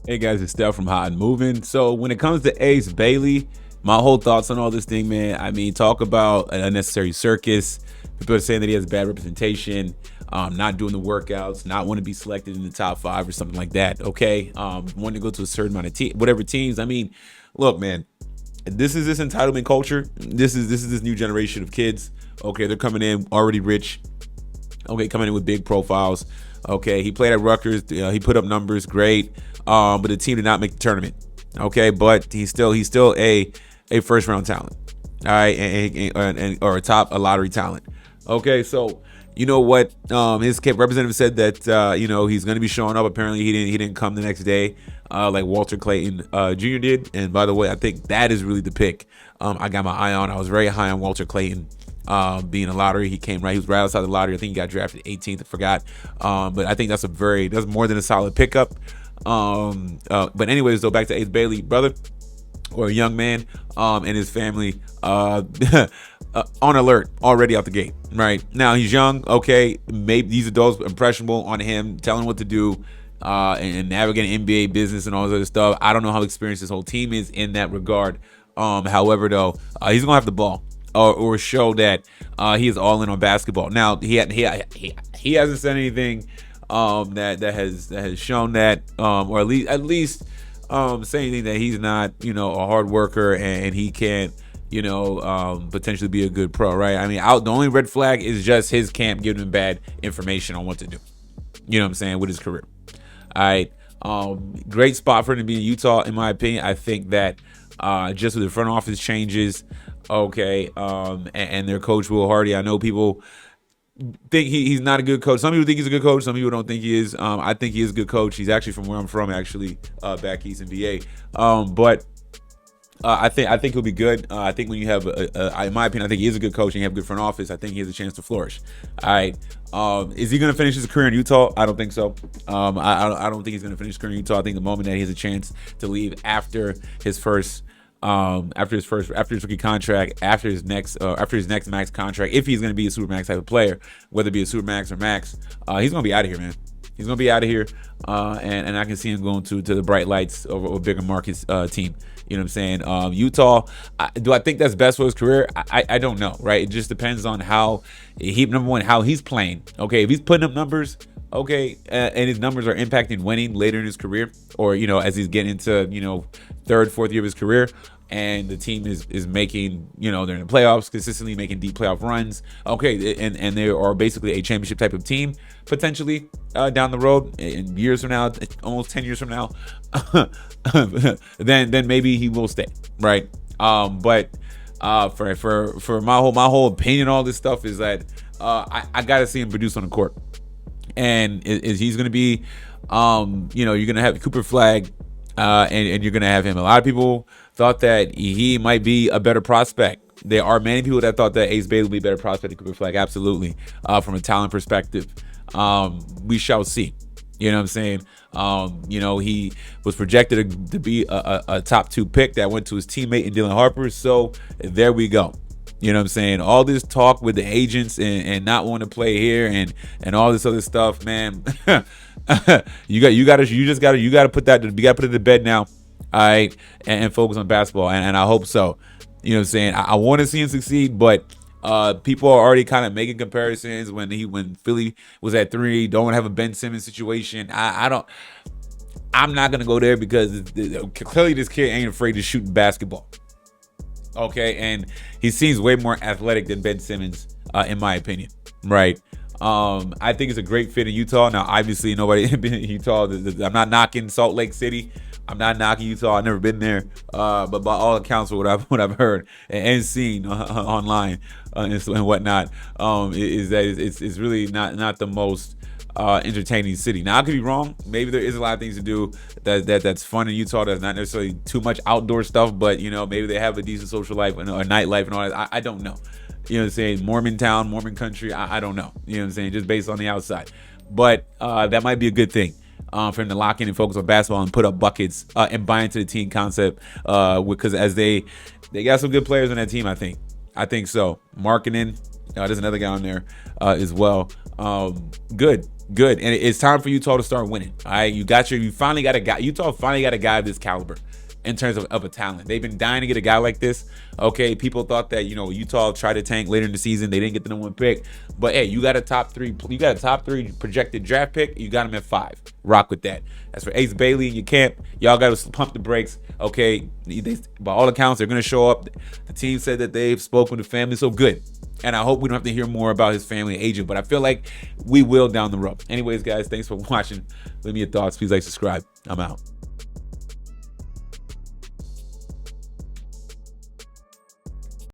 Hey guys, it's Steph from Hot and Moving. So when it comes to Ace Bailey, my whole thoughts on all this thing, man. I mean, talk about an unnecessary circus. People are saying that he has bad representation, not doing the workouts, not want to be selected in the top 5 or something like that. Okay, wanting to go to a certain amount of whatever teams. I mean, look, man, this entitlement culture. This is this new generation of kids. Okay, they're coming in already rich. Okay, coming in with big profiles. Okay, he played at Rutgers. He put up numbers, great. But the team did not make the tournament. Okay, but he's still a first round talent. All right, or a lottery talent. Okay, so you know what? His representative said that he's going to be showing up. Apparently, he didn't come the next day, like Walter Clayton Jr. did. And by the way, I think that is really the pick. I got my eye on. I was very high on Walter Clayton. Being a lottery, he came right. He was right outside the lottery. I think he got drafted 18th. I forgot. But I think that's more than a solid pickup. But anyways, though, back to Ace Bailey, brother or a young man, and his family, on alert already out the gate. Right now, he's young. Okay, maybe these adults impressionable on him, telling him what to do. And navigating NBA business and all this other stuff. I don't know how experienced his whole team is in that regard. However, though, he's gonna have the ball. Or show that he is all in on basketball. Now he hasn't said anything that has shown that, or at least say anything that he's not a hard worker and he can't potentially be a good pro, right? I mean, the only red flag is just his camp giving him bad information on what to do. You know what I'm saying, with his career. All right, great spot for him to be in Utah, in my opinion. I think that just with the front office changes. Okay, and their coach Will Hardy. I know people think he's not a good coach. Some people think he's a good coach. Some people don't think he is. I think he is a good coach. He's actually from where I'm from, actually, back east in VA. But I think he'll be good. I think when you have, in my opinion, I think he is a good coach and you have a good front office. I think he has a chance to flourish. All right. Is he going to finish his career in Utah? I don't think so. I don't think he's going to finish his career in Utah. I think the moment that he has a chance to leave after his rookie contract, after his next max contract, if he's going to be a super max type of player, whether it be a super max or max, he's going to be out of here, man. He's going to be out of here, and I can see him going to the bright lights over a bigger market team. You know what I'm saying? Utah, do I think that's best for his career? I don't know, right? It just depends on how how he's playing. Okay, if he's putting up numbers, okay, and his numbers are impacting winning later in his career, or as he's getting into third, fourth year of his career, and the team is making they're in the playoffs, consistently making deep playoff runs. Okay, and they are basically a championship type of team potentially down the road in years from now, almost 10 years from now. then maybe he will stay, right? But for my whole opinion, all this stuff is that I gotta see him produce on the court. And is he's going to be, you're going to have Cooper Flag, and you're going to have him. A lot of people thought that he might be a better prospect. There are many people that thought that Ace Bailey would be a better prospect than Cooper Flag. Absolutely. From a talent perspective, we shall see. You know what I'm saying? He was projected to be a top 2 pick that went to his teammate in Dylan Harper. So there we go. You know what I'm saying? All this talk with the agents and not want to play here and all this other stuff, man. you got to put it to bed now, all right, and focus on basketball. And I hope so. You know what I'm saying? I want to see him succeed, but people are already kind of making comparisons when Philly was at 3. Don't have a Ben Simmons situation. I'm not gonna go there because clearly this kid ain't afraid to shoot basketball. Okay, and he seems way more athletic than Ben Simmons, in my opinion, right? I think it's a great fit in Utah. Now, obviously, nobody been in Utah. I'm not knocking Salt Lake City. I'm not knocking Utah. I've never been there, but by all accounts, what I've heard and seen online and whatnot, is that it's really not the most entertaining city. Now, I could be wrong. Maybe there is a lot of things to do that's fun in Utah. That's not necessarily too much outdoor stuff, but maybe they have a decent social life and a nightlife and all that. I don't know. You know what I'm saying? Mormon town, Mormon country. I don't know. You know what I'm saying? Just based on the outside, but that might be a good thing for him to lock in and focus on basketball and put up buckets and buy into the team concept. Because as they got some good players on that team. I think so. Marketing. There's another guy on there as well. Good. Good. And it's time for Utah to start winning. All right. You finally got a guy. Utah finally got a guy of this caliber in terms of a talent. They've been dying to get a guy like this. Okay. People thought that, Utah tried to tank later in the season. They didn't get the number 1 pick. But hey, you got a top three projected draft pick. You got him at 5. Rock with that. As for Ace Bailey in your camp, y'all got to pump the brakes. Okay. By all accounts, they're going to show up. The team said that they've spoken to family. So good. And I hope we don't have to hear more about his family and agent, but I feel like we will down the road. Anyways, guys, thanks for watching. Leave me your thoughts. Please like, subscribe. I'm out.